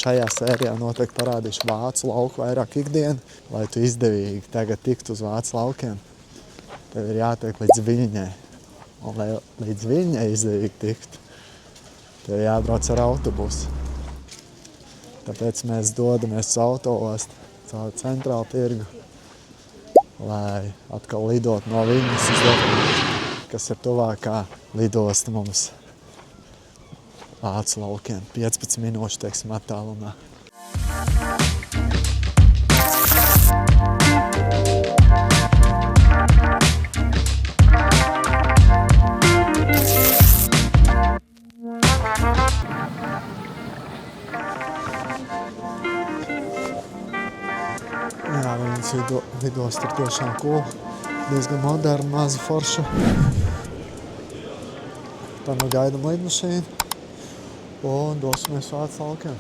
šajā sērijā noteikti parādīšu Vācu lauku vairāk ikdienu, lai tu izdevīgi tagad tiktu uz Vācu laukiem. Tev ir jātiek līdz Viļņai. Un, lai līdz Viļņai izdevīgi tiktu, tev jābrauc ar autobusu. Tāpēc mēs dodamies uz autoostu caur centrālu tirgu, lai atkal lidot no Viļņas uz Dortmundu, kas ir tuvākā lidosta mums Vācu laukiem. 15 minūšu, teiksim, attālumā. Jā, viņas lidosta ir tiešām cool. Diezgan moderna, maza forša. Tā nu gaidam lidmašīnu un dosimies Vācu laukiem.